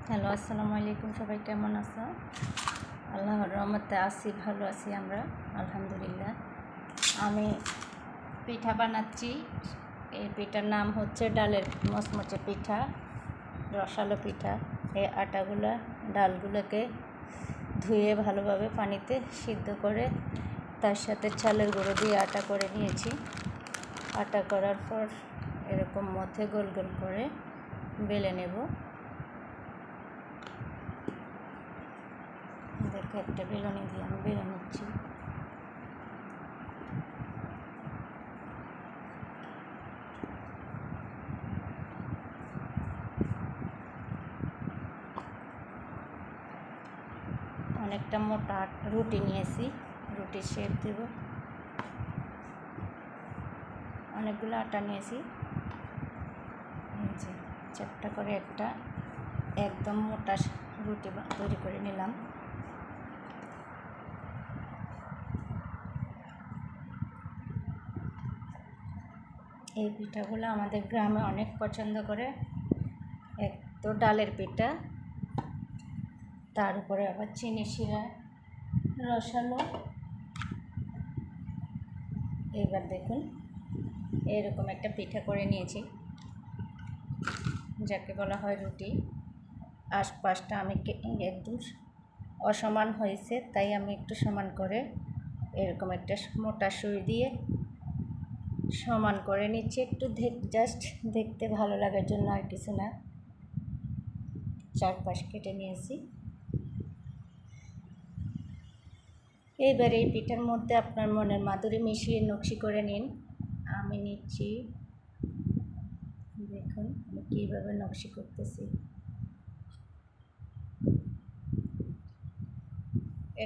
Hello, আসসালামু আলাইকুম। সবাই কেমন আছো? আল্লাহর রহমতে আছি, ভালো আছি আমরা, আলহামদুলিল্লাহ। আমি পিঠা বানাচ্ছি। এই পিঠার নাম হচ্ছে ডালের মচমচে পিঠা, রসালো পিঠা। এই ডালগুলোকে ধুয়ে ভালোভাবে পানিতে সিদ্ধ করে তার সাথে চালের গুঁড়ো দিয়ে আটা করে নিয়েছি। আটা করার পর এরকম মধ্যে গোল গোল করে বেলে নেব। দেখো, একটা বেলুনি দিয়ে আমি বেলে নিচ্ছি। অনেকটা মোটা রুটি নিয়েছি, রুটির শেপ দেব। অনেকগুলো আটা নিয়েছি, চ্যাপটা করে একটা একদম মোটা রুটি তৈরি করে নিলাম। এই পিঠাগুলো আমাদের গ্রামে অনেক পছন্দ করে। এক তো ডালের পিঠা, তার উপরে আবার চিনি শিরা, রসালো। এবার দেখুন, এরকম একটা পিঠা করে নিয়েছি, যাকে বলা হয় রুটি। আশপাশটা আমি একদম অসমান হয়েছে, তাই আমি একটু সমান করে এরকম একটা মোটা সুই দিয়ে সমান করে নিচ্ছি। একটু জাস্ট দেখতে ভালো লাগার জন্য, আর কিছু না। চারপাশ কেটে নিয়েছি। এইবার এই পিঠার মধ্যে আপনার মনের মাধুরী মিশিয়ে নকশি করে নিন। আমি নিচ্ছি, দেখুন আমি কীভাবে নকশি করতেছি।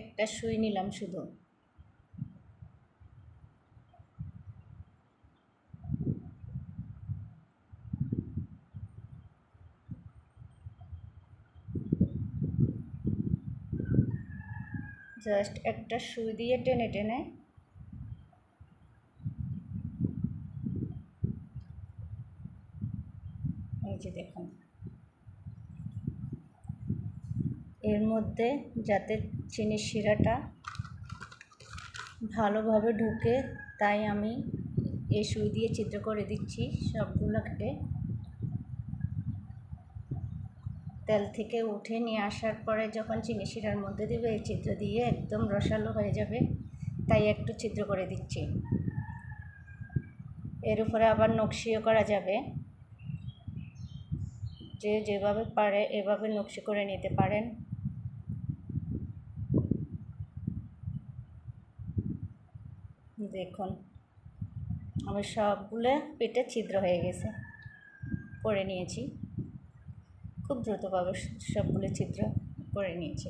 একটা সুই নিলাম শুধু। জাস্ট একটা সুই দিয়ে টেনে টেনে এই যে দেখুন, এর মধ্যে যাতে চিনির শিরাটা ভালোভাবে ঢুকে, তাই আমি এই সুই দিয়ে ছিদ্র করে দিচ্ছি সবগুলোকে। তেল থেকে উঠে নিয়ে আসার পরে যখন চিনি শিরার মধ্যে দেবে, এই ছিদ্র দিয়ে একদম রসালো হয়ে যাবে, তাই একটু ছিদ্র করে দিচ্ছি। এর উপরে আবার নকশিও করা যাবে, যে যেভাবে পারে এভাবে নকশি করে নিতে পারেন। দেখুন, আমার সবগুলো পেটে ছিদ্র হয়ে গেছে, করে নিয়েছি খুব দ্রুতভাবে, সবগুলো ছিদ্র করে নিয়েছি।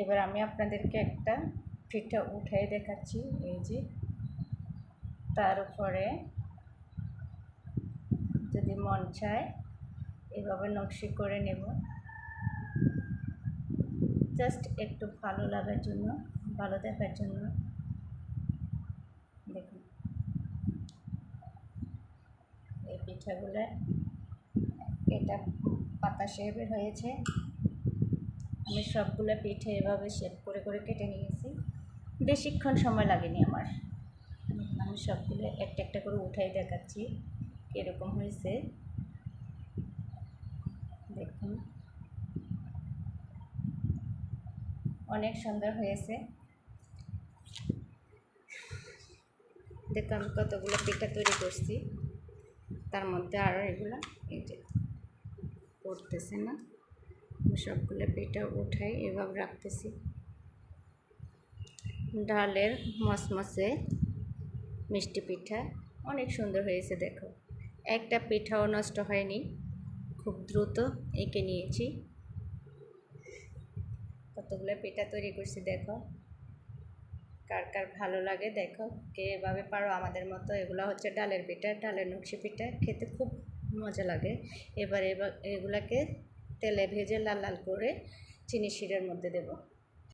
এবার আমি আপনাদেরকে একটা পিঠা উঠাই দেখাচ্ছি। এই যে, তার উপরে যদি মন চায় এভাবে নকশি করে নেব, জাস্ট একটু ভালো লাগার জন্য, ভালো দেখার জন্য। দেখুন, এই পিঠাগুলো এটা পাতা শেপের হয়েছে। আমি সবগুলো পিঠে এভাবে শেপ করে করে কেটে নিয়েছি, বেশিক্ষণ সময় লাগেনি আমার। আমি সবগুলো একটা একটা করে উঠাই দেখাচ্ছি কীরকম হয়েছে। দেখুন, অনেক সুন্দর হয়েছে। দেখুন, আমি কতগুলো পিঠা তৈরি করছি, তার মধ্যে আরও এগুলো এই যে পড়তেছে না। আমি সবগুলো পিঠা উঠাই এভাবে রাখতেছি। ডালের মচমচে মিষ্টি পিঠা অনেক সুন্দর হয়েছে। দেখো, একটা পিঠাও নষ্ট হয়নি, খুব দ্রুত এঁকে নিয়েছি। কতগুলো পিঠা তৈরি করছি দেখো, কার কার ভালো লাগে দেখো, কে এভাবে পারো আমাদের মতো। এগুলো হচ্ছে ডালের পিঠা, ডালের নকশি পিঠা, খেতে খুব মজা লাগে। এবার এগুলাকে তেলে ভেজে লাল লাল করে চিনি শিরার মধ্যে দেব।